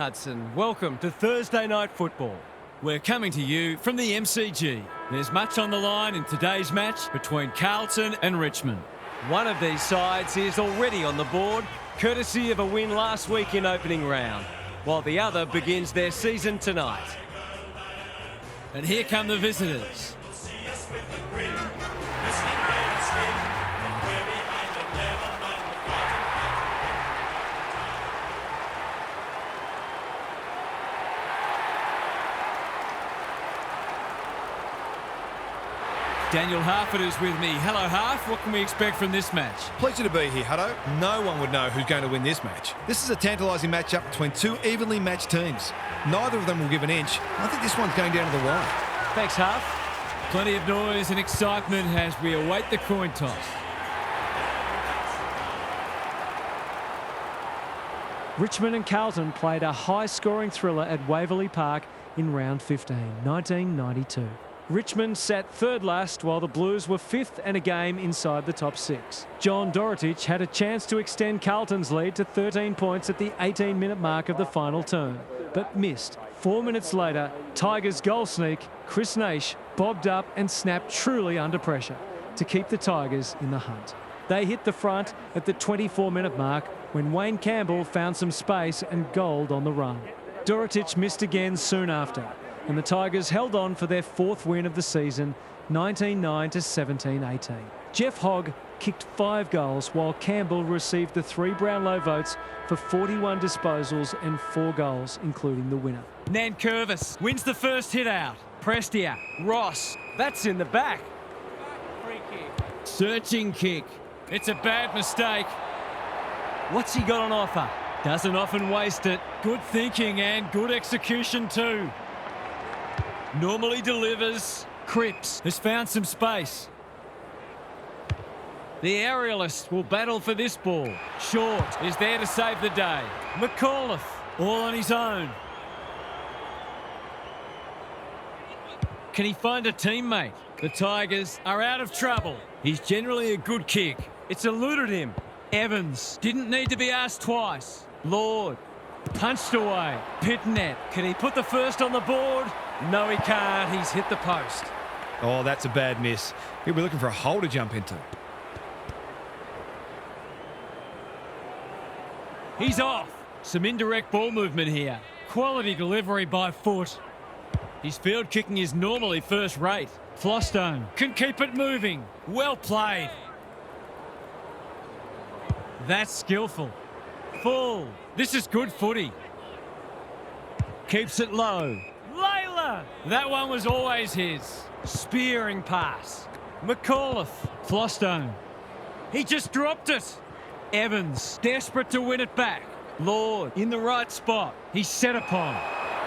Hudson, welcome to Thursday Night Football. We're coming to you from the MCG. There's much on the line in today's match between Carlton and Richmond. One of these sides is already on the board, courtesy of a win last week in opening round, while the other begins their season tonight. And here come the visitors. Daniel Harford is with me. Hello, Harf. What can we expect from this match? Pleasure to be here, Hutto. No one would know who's going to win this match. This is a tantalising matchup between two evenly matched teams. Neither of them will give an inch. I think this one's going down to the wire. Thanks, Harf. Plenty of noise and excitement as we await the coin toss. Richmond and Carlton played a high-scoring thriller at Waverley Park in round 15, 1992. Richmond sat third last while the Blues were fifth and a game inside the top six. John Dorotich had a chance to extend Carlton's lead to 13 points at the 18-minute mark of the final term, but missed. 4 minutes later, Tigers goal sneak, Chris Naish bobbed up and snapped truly under pressure to keep the Tigers in the hunt. They hit the front at the 24-minute mark when Wayne Campbell found some space and gold on the run. Dorotich missed again soon after, and the Tigers held on for their fourth win of the season, 19-9 to 17-18. Jeff Hogg kicked 5 goals while Campbell received the 3 Brownlow votes for 41 disposals and 4 goals, including the winner. Nankervis wins the first hit out. Prestia, Ross, that's in the back. free kick. Searching kick. It's a bad mistake. What's he got on offer? Doesn't often waste it. Good thinking and good execution too. Normally delivers. Cripps has found some space. The aerialist will battle for this ball. Short is there to save the day. McAuliffe all on his own. Can he find a teammate? The Tigers are out of trouble. He's generally a good kick. It's eluded him. Evans didn't need to be asked twice. Lord punched away. Pitnet, Can he put the first on the board? No, he can't. He's hit the post. Oh, that's a bad miss. He'll be looking for a hole to jump into. he's off. Some indirect ball movement here. Quality delivery by foot. His field kicking is normally first rate. Flostone can keep it moving. Well played. That's skillful. Full. This is good footy. Keeps it low. Layla! That one was always his. Spearing pass. McAuliffe. Flostone. He just dropped it. Evans, desperate to win it back. Lord, in the right spot. He's set upon.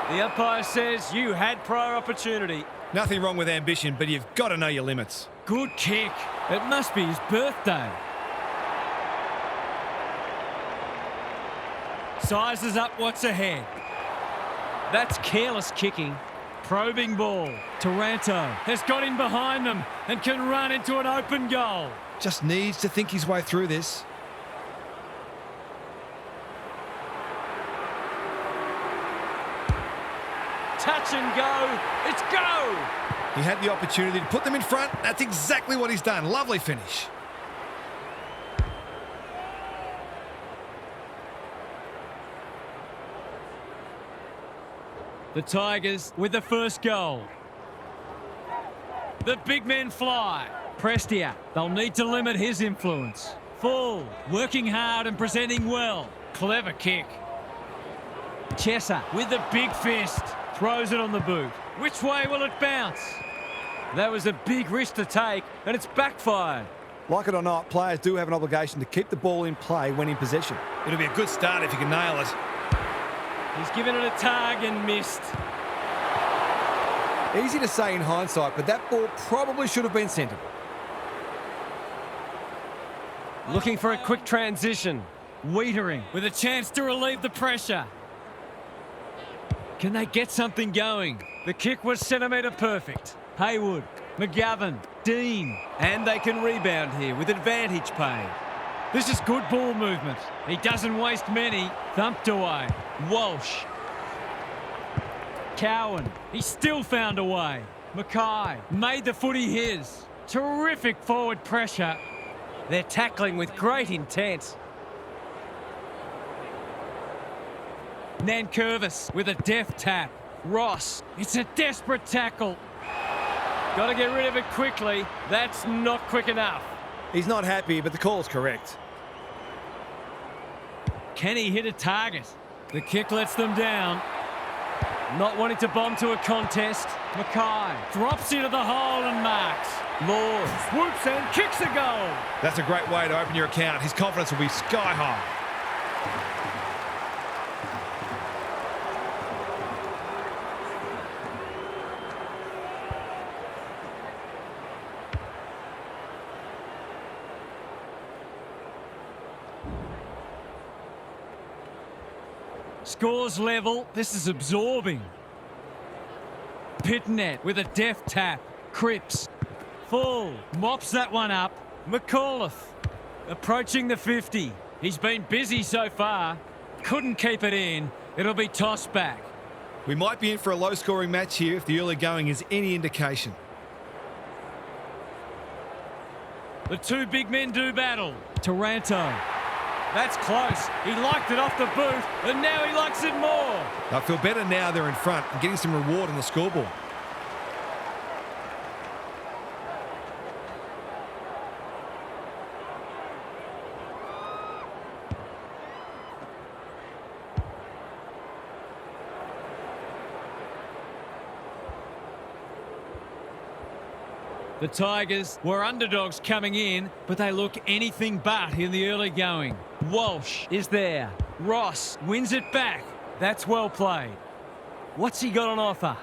The umpire says you had prior opportunity. Nothing wrong with ambition, but you've got to know your limits. Good kick. It must be his birthday. Sizes up what's ahead. That's careless kicking. Probing ball. Taranto has got in behind them and can run into an open goal. Just needs to think his way through this. Touch and go. It's go. He had the opportunity to put them in front. That's exactly what he's done. Lovely finish. The Tigers with the first goal. The big men fly. Prestia, they'll need to limit his influence. Full, working hard and presenting well. Clever kick. Chesser with the big fist. Throws it on the boot. Which way will it bounce? That was a big risk to take, and it's backfired. Like it or not, players do have an obligation to keep the ball in play when in possession. It'll be a good start if you can nail it. He's given it a tug and missed. Easy to say in hindsight, but that ball probably should have been centred. Looking for a quick transition. Wiedering with a chance to relieve the pressure. Can they get something going? The kick was centimetre perfect. Haywood, McGovern, Dean. And they can rebound here with advantage paid. This is good ball movement. He doesn't waste many. Thumped away. Walsh Cowan, he still found a way. Mackay made the footy his. Terrific forward pressure. They're tackling with great intent. Nankervis with a deft tap. Ross, it's a desperate tackle. Got to get rid of it quickly. That's not quick enough. He's not happy, but the call's correct. Can he hit a target? The kick lets them down. Not wanting to bomb to a contest. Mackay drops into the hole and marks. Lord swoops and kicks a goal. That's a great way to open your account. His confidence will be sky high. Scores level. This is absorbing. Pitnet with a deft tap. Cripps. Full. Mops that one up. McAuliffe. Approaching the 50. He's been busy so far. Couldn't keep it in. It'll be tossed back. We might be in for a low-scoring match here if the early going is any indication. The two big men do battle. Taranto. That's close. He liked it off the boot, and now he likes it more. They'll feel better now they're in front and getting some reward on the scoreboard. The Tigers were underdogs coming in, but they look anything but in the early going. Walsh is there. Ross wins it back. That's well played. What's he got on offer?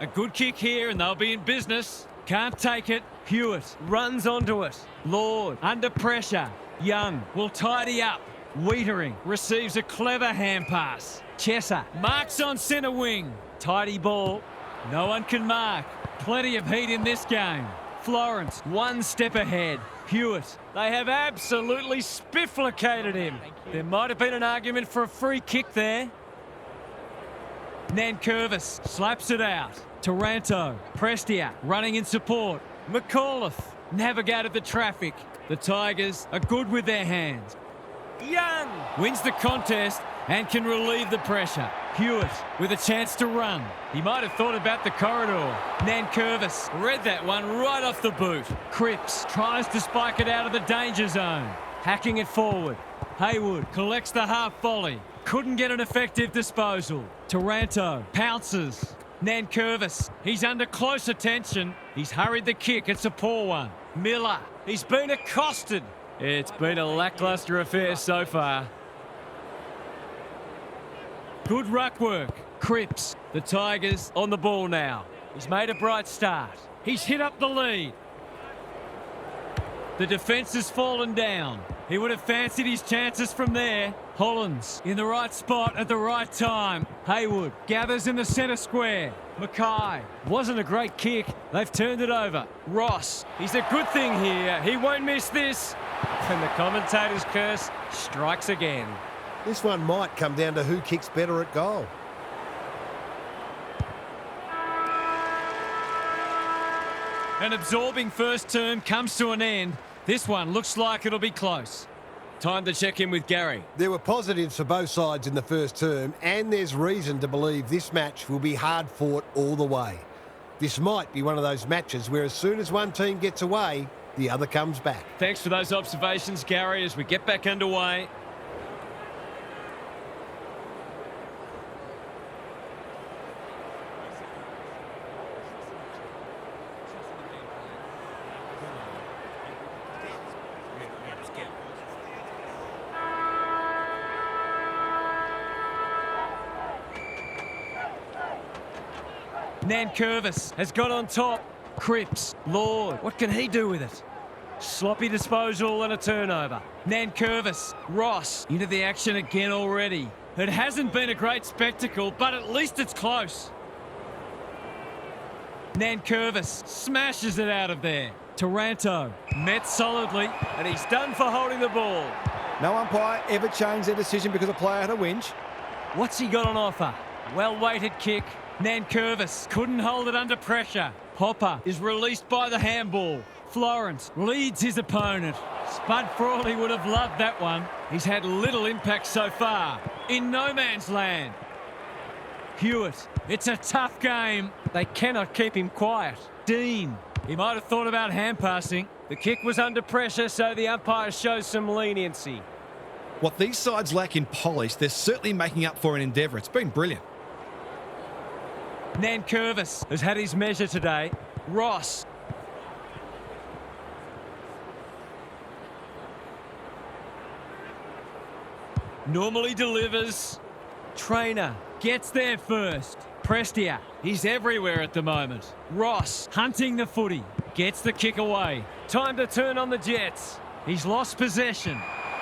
A good kick here and they'll be in business. Can't take it. Hewitt runs onto it. Lord under pressure. Young will tidy up. Wiedering receives a clever hand pass. Chesser marks on centre wing. Tidy ball. No one can mark. Plenty of heat in this game. Florence one step ahead. Hewitt. They have absolutely spifflicated him. There might have been an argument for a free kick there. Nankervis slaps it out. Taranto. Prestia running in support. McAuliffe navigated the traffic. The Tigers are good with their hands. Young wins the contest and can relieve the pressure. Hewitt with a chance to run. He might have thought about the corridor. Nankervis read that one right off the boot. Cripps tries to spike it out of the danger zone. Hacking it forward. Haywood collects the half volley. Couldn't get an effective disposal. Taranto pounces. Nankervis, he's under close attention. He's hurried the kick. It's a poor one. Miller, he's been accosted. It's been a lacklustre affair so far. Good ruck work. Cripps. The Tigers on the ball now. He's made a bright start. He's hit up the lead. The defence has fallen down. He would have fancied his chances from there. Hollins in the right spot at the right time. Haywood gathers in the centre square. Mackay. Wasn't a great kick. They've turned it over. Ross. He's a good thing here. He won't miss this. And the commentator's curse strikes again. This one might come down to who kicks better at goal. An absorbing first term comes to an end. This one looks like it'll be close. Time to check in with Gary. There were positives for both sides in the first term, and there's reason to believe this match will be hard fought all the way. This might be one of those matches where as soon as one team gets away, the other comes back. Thanks for those observations, Gary, as we get back underway. Nankervis has got on top. Cripps. Lord. What can he do with it? Sloppy disposal and a turnover. Nankervis. Ross into the action again already. It hasn't been a great spectacle, but at least it's close. Nankervis smashes it out of there. Taranto met solidly, and he's done for holding the ball. No umpire ever changed their decision because a player had a whinge. What's he got on offer? Well-weighted kick. Nankervis couldn't hold it under pressure. Hopper is released by the handball. Florence leads his opponent. Spud Frawley would have loved that one. He's had little impact so far. In no man's land. Hewitt, it's a tough game. They cannot keep him quiet. Dean, he might have thought about hand passing. The kick was under pressure, so the umpire shows some leniency. What these sides lack in polish, they're certainly making up for in endeavour. It's been brilliant. Nankervis has had his measure today. Ross. Normally delivers. Trainer gets there first. Prestia, he's everywhere at the moment. Ross hunting the footy. Gets the kick away. Time to turn on the Jets. He's lost possession.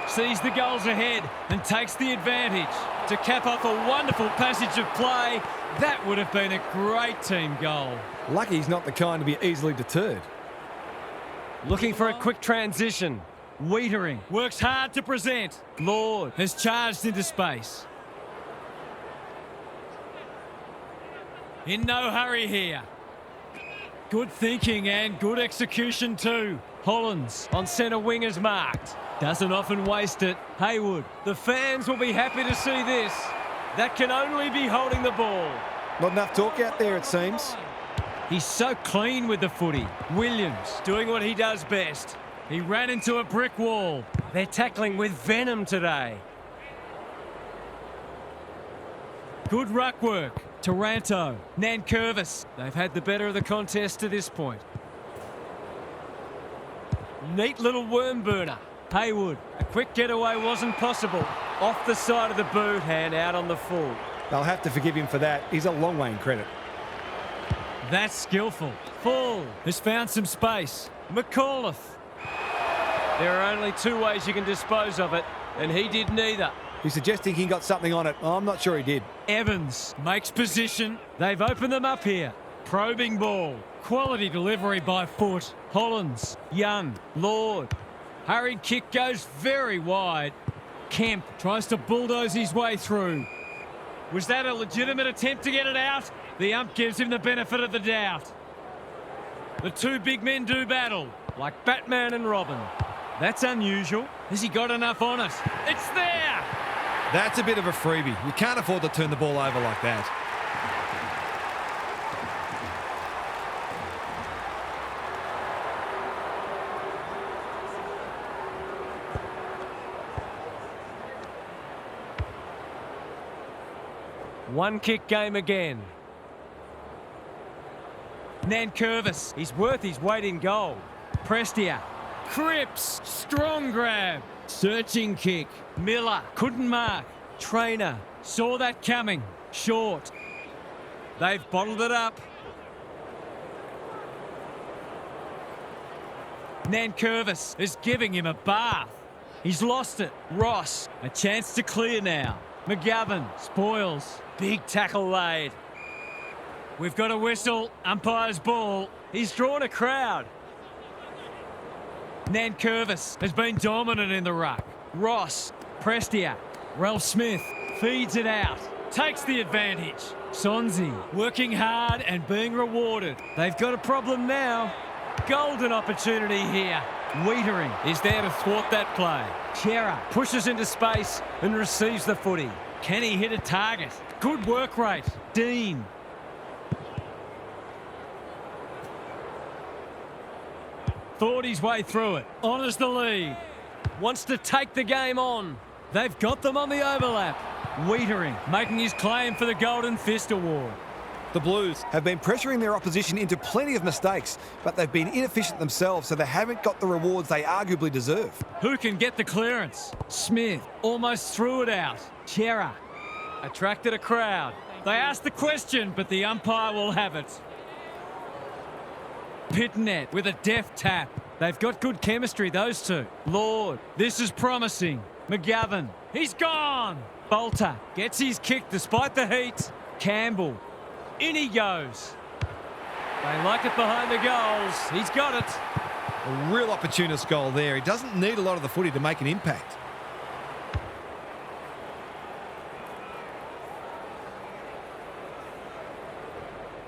Sees the goals ahead and takes the advantage. To cap off a wonderful passage of play, that would have been a great team goal. Lucky he's not the kind to be easily deterred. Looking for a quick transition. Wiedering works hard to present. Lord has charged into space. In no hurry here. Good thinking and good execution too. Hollins on centre wing is marked. Doesn't often waste it. Haywood. The fans will be happy to see this. That can only be holding the ball. Not enough talk out there, it seems. He's so clean with the footy. Williams. Doing what he does best. He ran into a brick wall. They're tackling with venom today. Good ruck work. Taranto. Nankervis. They've had the better of the contest to this point. Neat little worm burner. Haywood. A quick getaway wasn't possible. Off the side of the boot and out on the full. They'll have to forgive him for that. He's a long way in credit. That's skillful. Full has found some space. McAuliffe. There are only two ways you can dispose of it, and he did neither. He's suggesting he got something on it. I'm not sure he did. Evans makes position. They've opened them up here. Probing ball. Quality delivery by foot. Hollins. Young. Lord. Hurried kick goes very wide. Kemp tries to bulldoze his way through. Was that a legitimate attempt to get it out? The ump gives him the benefit of the doubt. The two big men do battle, like Batman and Robin. That's unusual. Has he got enough on it? It's there! That's a bit of a freebie. You can't afford to turn the ball over like that. One kick game again. Nankervis, he's worth his weight in gold. Prestia, Cripps, strong grab. Searching kick. Miller, couldn't mark. Trainer, saw that coming. Short. They've bottled it up. Nankervis is giving him a bath. He's lost it. Ross, a chance to clear now. McGovern, spoils. Big tackle laid. We've got a whistle. Umpire's ball. He's drawn a crowd. Nankervis has been dominant in the ruck. Ross, Prestia, Ralph Smith feeds it out. Takes the advantage. Sonzi working hard and being rewarded. They've got a problem now. Golden opportunity here. Wiedering is there to thwart that play. Chera pushes into space and receives the footy. Can he hit a target? Good work rate. Dean. Thought his way through it. Honours the lead. Wants to take the game on. They've got them on the overlap. Wiedering making his claim for the Golden Fist Award. The Blues have been pressuring their opposition into plenty of mistakes, but they've been inefficient themselves, so they haven't got the rewards they arguably deserve. Who can get the clearance? Smith almost threw it out. Chera attracted a crowd. They asked the question, but the umpire will have it. Pitnet with a deft tap. They've got good chemistry, those two. Lord, this is promising. McGovern, he's gone. Bolter gets his kick despite the heat. Campbell, in he goes. They like it behind the goals. He's got it. A real opportunist goal there. He doesn't need a lot of the footy to make an impact.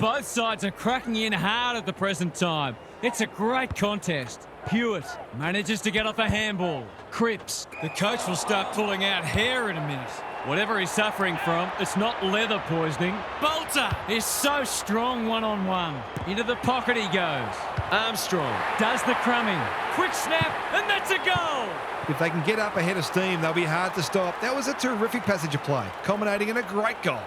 Both sides are cracking in hard at the present time. It's a great contest. Hewitt manages to get off a handball. Cripps, the coach will start pulling out hair in a minute. Whatever he's suffering from, it's not leather poisoning. Bolter is so strong one-on-one. Into the pocket he goes. Armstrong Does the crumbing. Quick snap, and that's a goal. If they can get up ahead of steam, they'll be hard to stop. That was a terrific passage of play, culminating in a great goal.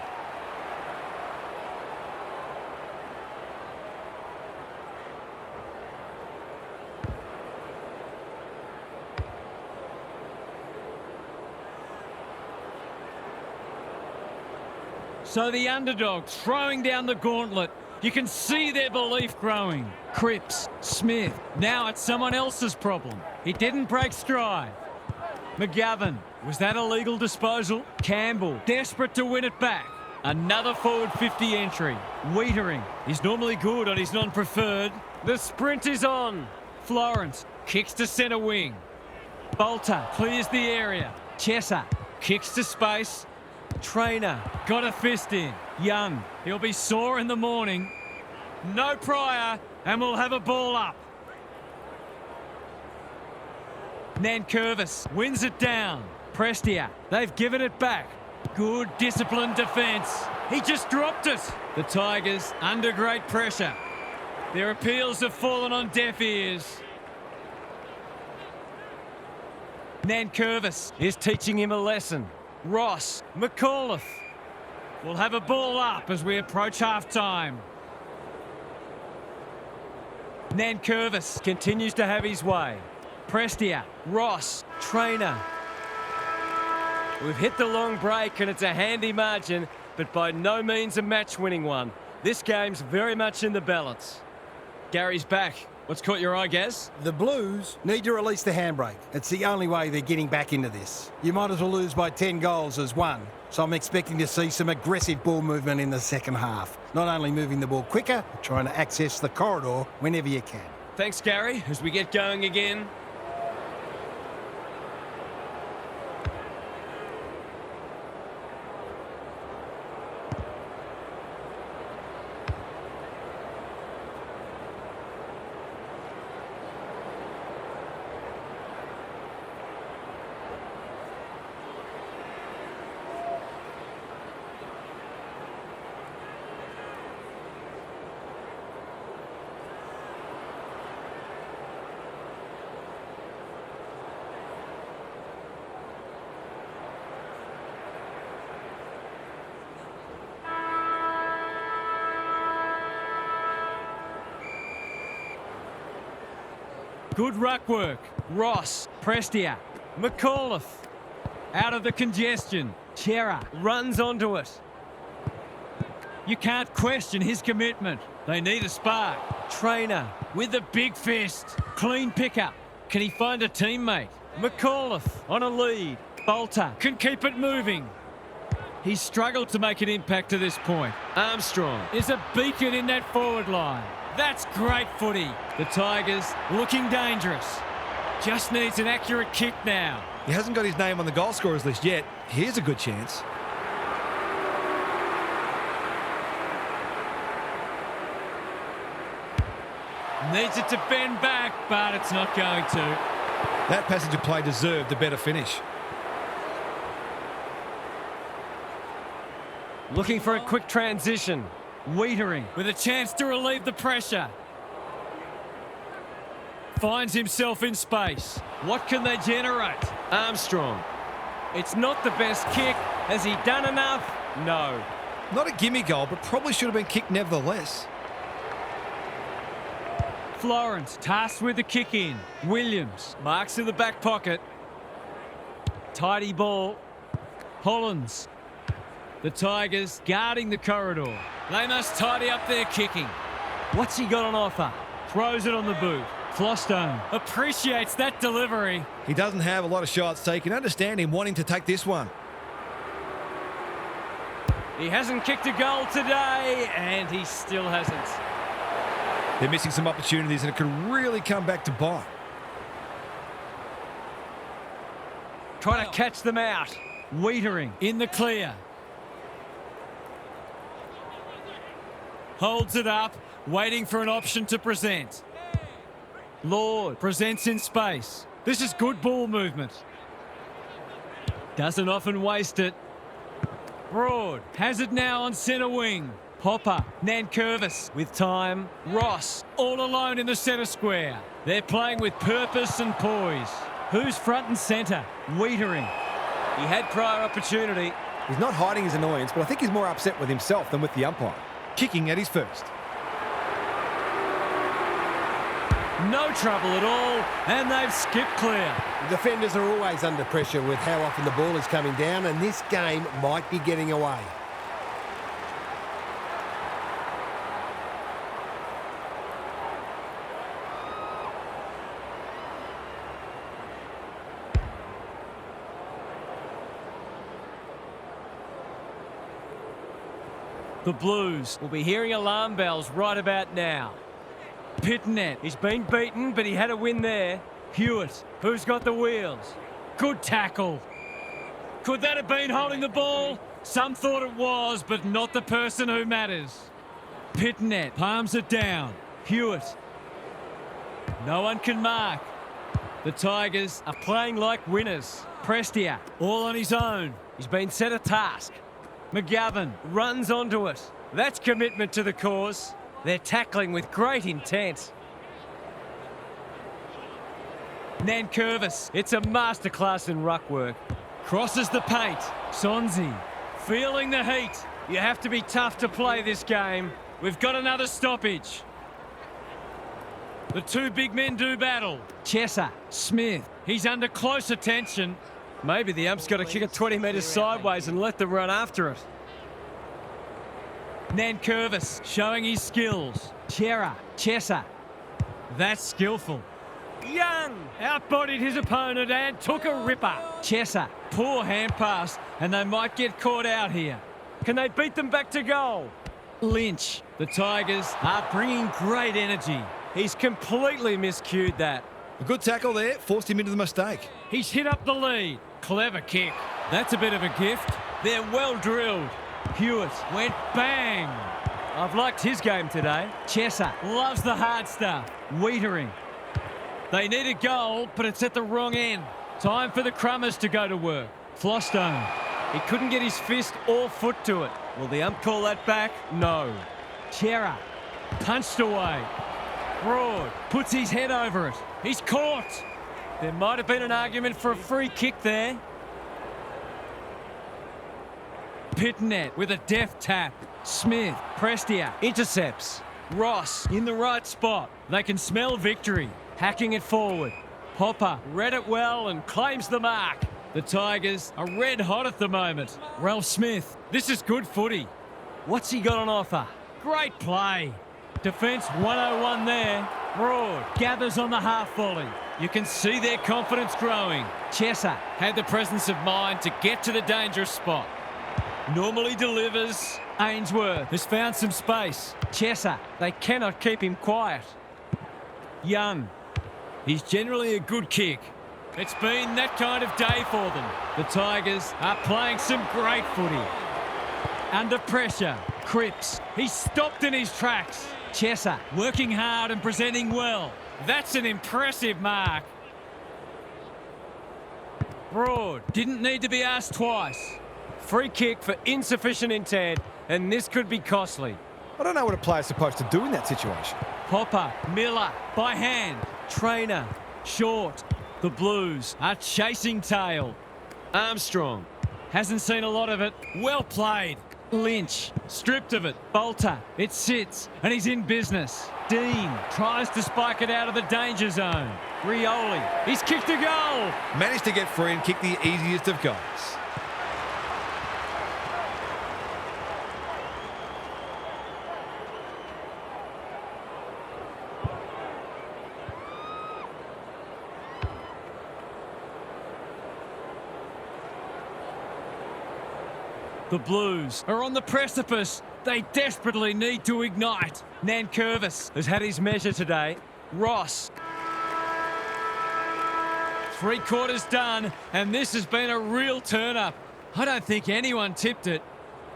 So the underdog throwing down the gauntlet. You can see their belief growing. Cripps, Smith, now it's someone else's problem. He didn't break stride. McGovern, was that a legal disposal? Campbell, desperate to win it back. Another forward 50 entry. Wiedering, he's normally good on his non-preferred. The sprint is on. Florence, kicks to centre wing. Bolter, clears the area. Chesser, kicks to space. Trainer Got a fist in. Young, he'll be sore in the morning. No Pryor, and we'll have a ball up. Nankervis wins it down. Prestia, they've given it back. Good disciplined defence. He just dropped it. The Tigers under great pressure. Their appeals have fallen on deaf ears. Nankervis is teaching him a lesson. Ross, McAuliffe will have a ball up as we approach half-time. Nankervis Continues to have his way. Prestia, Ross, Trainer. We've hit the long break and it's a handy margin, but by no means a match-winning one. This game's very much in the balance. Gary's back. What's caught your eye, Gaz? The Blues need to release the handbrake. It's the only way they're getting back into this. You might as well lose by 10 goals as one. So I'm expecting to see some aggressive ball movement in the second half. Not only moving the ball quicker, but trying to access the corridor whenever you can. Thanks, Gary. As we get going again. Good ruck work. Ross, Prestia, McAuliffe out of the congestion. Chera runs onto it. You can't question his commitment. They need a spark. Trainer with a big fist. Clean pickup. Can he find a teammate? McAuliffe on a lead. Bolter can keep it moving. He's struggled to make an impact to this point. Armstrong Is a beacon in that forward line. That's great footy. The Tigers looking dangerous. Just needs an accurate kick now. He hasn't got his name on the goal scorers list yet. Here's a good chance. Needs it to bend back, but it's not going to. That passage of play deserved a better finish. looking for a quick transition. Wiedering with a chance to relieve the pressure. Finds himself in space. What can they generate? Armstrong. It's not the best kick. Has he done enough? No. Not a gimme goal, but probably should have been kicked nevertheless. Florence tasked with the kick in. Williams Marks in the back pocket. tidy ball. Hollins. The Tigers guarding the corridor. They must tidy up their kicking. What's he got on offer? Throws it on the boot. Flostone appreciates that delivery. He doesn't have a lot of shots, so you can understand him wanting to take this one. He hasn't kicked a goal today, and he still hasn't. They're missing some opportunities, and it could really come back to bite. Trying to catch them out. Wiedering in the clear. Holds it up, waiting for an option to present. Lord presents in space. This is good ball movement. Doesn't often waste it. Broad has it now on centre wing. Hopper, Nankervis with time. Ross all alone in the centre square. They're playing with purpose and poise. Who's front and centre? Wiedering. He had prior opportunity. He's not hiding his annoyance, but I think he's more upset with himself than with the umpire. Kicking at his first. No trouble at all, and they've skipped clear. The defenders are always under pressure with how often the ball is coming down, and this game might be getting away. The Blues will be hearing alarm bells right about now. Pitnet, he's been beaten, but he had a win there. Hewitt, who's got the wheels? Good tackle. Could that have been holding the ball? Some thought it was, but not the person who matters. Pitnet palms it down. Hewitt. No one can mark. The Tigers are playing like winners. Prestia, all on his own. He's been set a task. McGovern runs onto it. That's commitment to the cause. They're tackling with great intent. Nankervis, it's a masterclass in ruck work. Crosses the paint. Sonzi, feeling the heat. You have to be tough to play this game. We've got another stoppage. The two big men do battle. Chesser, Smith, he's under close attention. Maybe the ump's got to kick it 20 metres sideways and let them run after it. Nankervis showing his skills. Chesser. That's skillful. Young outbodied his opponent and took a ripper. Chesser, poor hand pass, and they might get caught out here. Can they beat them back to goal? Lynch. The Tigers are bringing great energy. He's completely miscued that. A good tackle there, forced him into the mistake. He's hit up the lead. Clever kick. That's a bit of a gift. They're well drilled. Hewitt went bang. I've liked his game today. Chesser loves the hard stuff. Wiedering. They need a goal, but it's at the wrong end. Time for the Crummers to go to work. Flostone. He couldn't get his fist or foot to it. Will the ump call that back? No. Chera. Punched away. Broad puts his head over it. He's caught. There might have been an argument for a free kick there. Pitnet with a deft tap. Smith, Prestia, intercepts. Ross in the right spot. They can smell victory. Hacking it forward. Hopper read it well and claims the mark. The Tigers are red hot at the moment. Ralph Smith, this is good footy. What's he got on offer? Great play. Defence 101 there. Broad gathers on the half volley. You can see their confidence growing. Chesser had the presence of mind to get to the dangerous spot. Normally delivers. Ainsworth has found some space. Chesser, they cannot keep him quiet. Young, he's generally a good kick. It's been that kind of day for them. The Tigers are playing some great footy. Under pressure, Cripps, he's stopped in his tracks. Chesser working hard and presenting well. That's an impressive mark. Broad didn't need to be asked twice. Free kick for insufficient intent, and this could be costly. I don't know what a player's supposed to do in that situation. Hopper, Miller, by hand. Trainer, short. The Blues are chasing tail. Armstrong hasn't seen a lot of it. Well played. Lynch, stripped of it. Bolter, it sits, and he's in business. Dean tries to spike it out of the danger zone. Rioli, he's kicked a goal. Managed to get free and kick the easiest of goals. The Blues are on the precipice. They desperately need to ignite. Nankervis has had his measure today. Ross. 3/4 done, and this has been a real turn-up. I don't think anyone tipped it.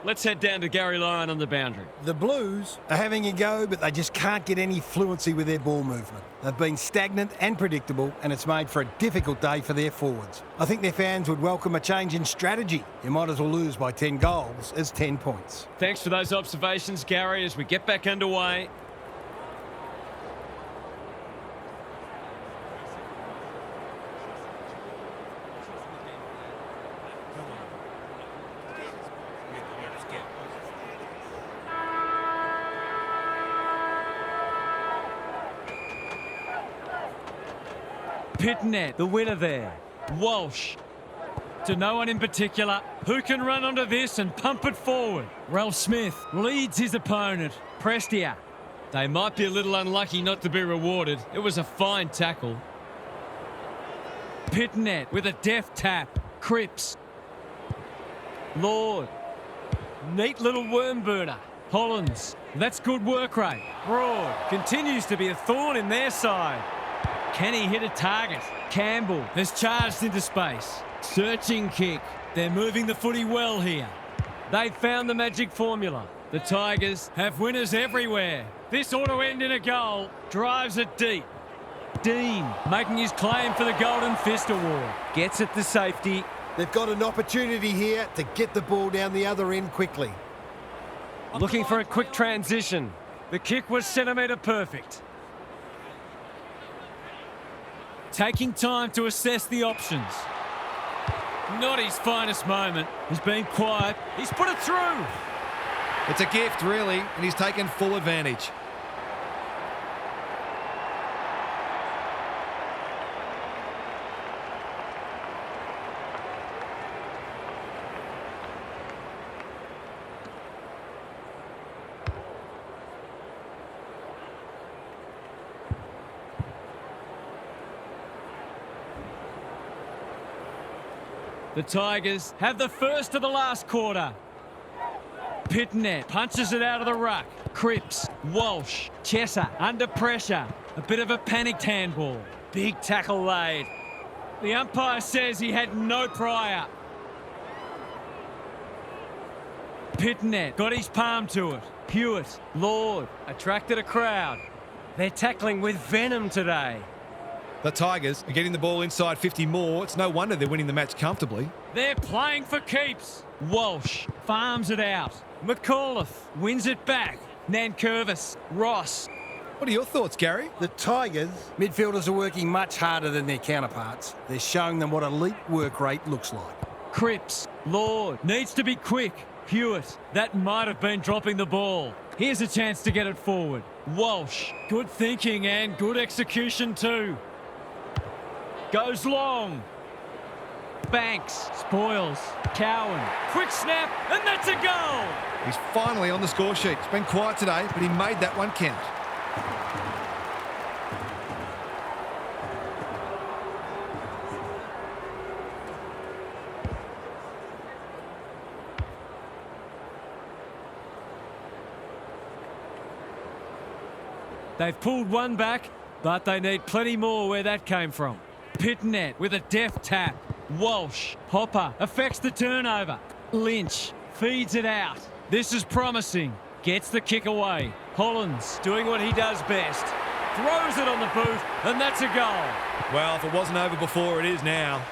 Let's head down to Gary Lyon on the boundary. The Blues are having a go, but they just can't get any fluency with their ball movement. They've been stagnant and predictable, and it's made for a difficult day for their forwards. I think their fans would welcome a change in strategy. You might as well lose by 10 goals as 10 points. Thanks for those observations, Gary, as we get back underway. Pitnet, the winner there. Walsh. To no one in particular. Who can run onto this and pump it forward? Ralph Smith leads his opponent. Prestia. They might be a little unlucky not to be rewarded. It was a fine tackle. Pitnet with a deft tap. Cripps. Lord. Neat little worm burner. Hollins. That's good work rate. Broad continues to be a thorn in their side. Can he hit a target? Campbell has charged into space. Searching kick. They're moving the footy well here. They've found the magic formula. The Tigers have winners everywhere. This ought to end in a goal. Drives it deep. Dean making his claim for the Golden Fist Award. Gets it to safety. They've got an opportunity here to get the ball down the other end quickly. Looking for a quick transition. The kick was centimetre perfect. Taking time to assess the options. Not his finest moment. He's been quiet. He's put it through. It's a gift, really, and he's taken full advantage. The Tigers have the first of the last quarter. Pitnet punches it out of the ruck. Cripps, Walsh, Chesser under pressure. A bit of a panicked handball. Big tackle laid. The umpire says he had no prior. Pitnet got his palm to it. Hewitt, Lord, attracted a crowd. They're tackling with venom today. The Tigers are getting the ball inside 50 more. It's no wonder they're winning the match comfortably. They're playing for keeps. Walsh farms it out. McAuliffe wins it back. Nankervis, Ross. What are your thoughts, Gary? The Tigers midfielders are working much harder than their counterparts. They're showing them what elite work rate looks like. Cripps, Lord, needs to be quick. Hewitt, that might have been dropping the ball. Here's a chance to get it forward. Walsh, good thinking and good execution too. Goes long. Banks, spoils. Cowan, quick snap, and that's a goal! He's finally on the score sheet. It's been quiet today, but he made that one count. They've pulled one back, but they need plenty more where that came from. Pitnet with a deft tap. Walsh, Hopper affects the turnover. Lynch feeds it out. This is promising. Gets the kick away. Hollins Doing what he does best. Throws it on the boot, and that's a goal. Well, if it wasn't over before, it is now.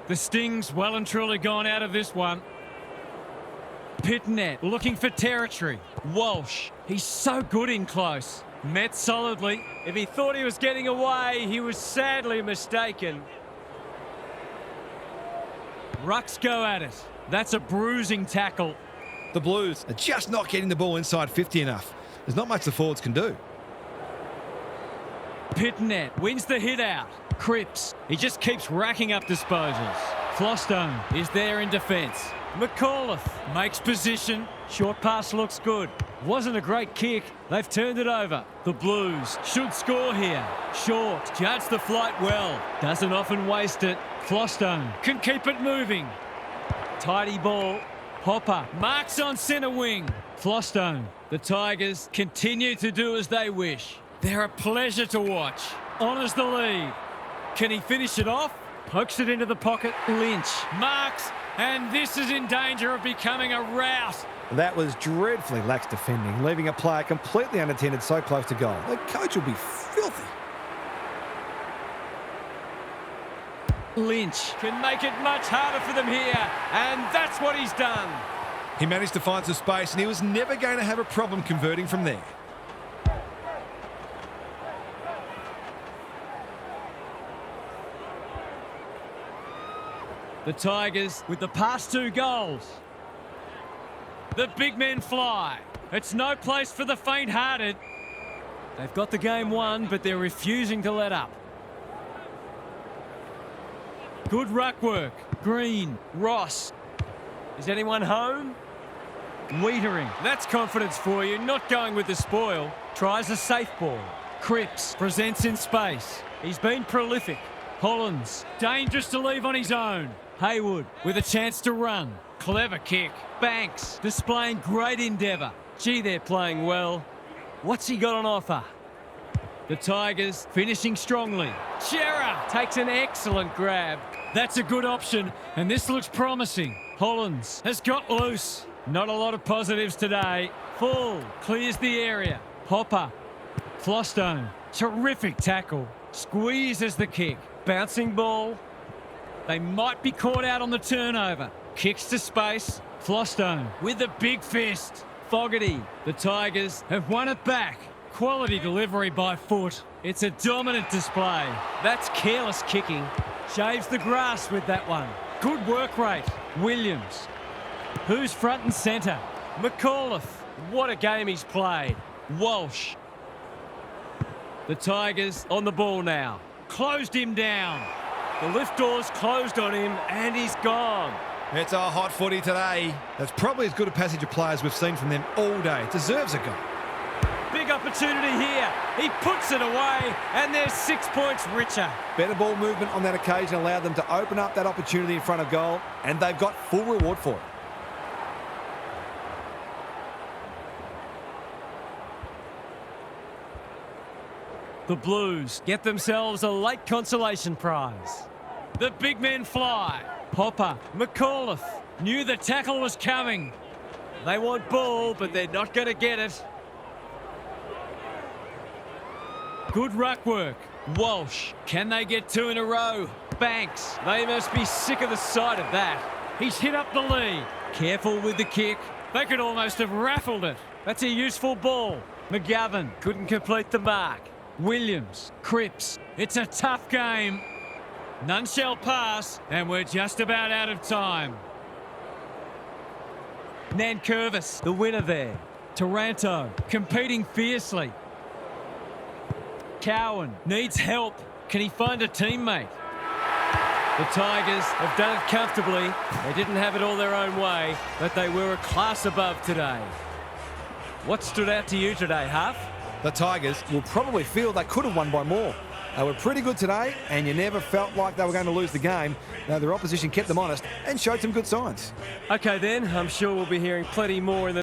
The sting's well and truly gone out of this one. Pitnet looking for territory. Walsh, he's so good in close. Met solidly. If he thought he was getting away, he was sadly mistaken. Rucks go at it. That's a bruising tackle. The Blues are just not getting the ball inside 50 enough. There's not much the forwards can do. Pitnet wins the hit out. Cripps, he just keeps racking up disposals. Flostone is there in defence. McAuliffe makes position. Short pass looks good. Wasn't a great kick. They've turned it over. The Blues should score here. Short, judge the flight well. Doesn't often waste it. Flostone can keep it moving. Tidy ball. Hopper marks on centre wing. Flostone. The Tigers continue to do as they wish. They're a pleasure to watch. Honours the lead. Can he finish it off? Pokes it into the pocket. Lynch marks, and this is in danger of becoming a rout. That was dreadfully lax defending, leaving a player completely unattended so close to goal. The coach will be filthy. Lynch can make it much harder for them here, and that's what he's done. He managed to find some space and he was never going to have a problem converting from there. The Tigers with the past 2 goals. The big men fly. It's no place for the faint-hearted. They've got the game won, but they're refusing to let up. Good ruck work. Green, Ross. Is anyone home? Wiedering. That's confidence for you, not going with the spoil. Tries a safe ball. Cripps presents in space. He's been prolific. Hollins, dangerous to leave on his own. Haywood with a chance to run. Clever kick. Banks displaying great endeavour. Gee, they're playing well. What's he got on offer? The Tigers finishing strongly. Shearer takes an excellent grab. That's a good option, and this looks promising. Hollins has got loose. Not a lot of positives today. Full clears the area. Hopper. Flostone. Terrific tackle. Squeezes the kick. Bouncing ball. They might be caught out on the turnover. Kicks to space. Flostone with a big fist. Fogarty. The Tigers have won it back. Quality delivery by foot. It's a dominant display. That's careless kicking. Shaves the grass with that one. Good work rate. Williams. Who's front and centre? McAuliffe. What a game he's played. Walsh. The Tigers on the ball now. Closed him down. The lift door's closed on him and he's gone. It's a hot footy today. That's probably as good a passage of players we've seen from them all day. It deserves a goal. Big opportunity here. He puts it away and they're 6 points richer. Better ball movement on that occasion allowed them to open up that opportunity in front of goal, and they've got full reward for it. The Blues get themselves a late consolation prize. The big men fly. Hopper, McAuliffe knew the tackle was coming. They want ball, but they're not going to get it. Good ruck work. Walsh. Can they get 2 in a row? Banks. They must be sick of the sight of that. He's hit up the lead. Careful with the kick. They could almost have raffled it. That's a useful ball. McGovern couldn't complete the mark. Williams. Cripps. It's a tough game. None shall pass, and we're just about out of time. Nankervis, the winner there. Taranto, competing fiercely. Cowan needs help. Can he find a teammate? The Tigers have done it comfortably. They didn't have it all their own way, but they were a class above today. What stood out to you today, Huff? The Tigers will probably feel they could have won by more. They were pretty good today, and you never felt like they were going to lose the game. Now, their opposition kept them honest and showed some good signs. Okay then, I'm sure we'll be hearing plenty more in the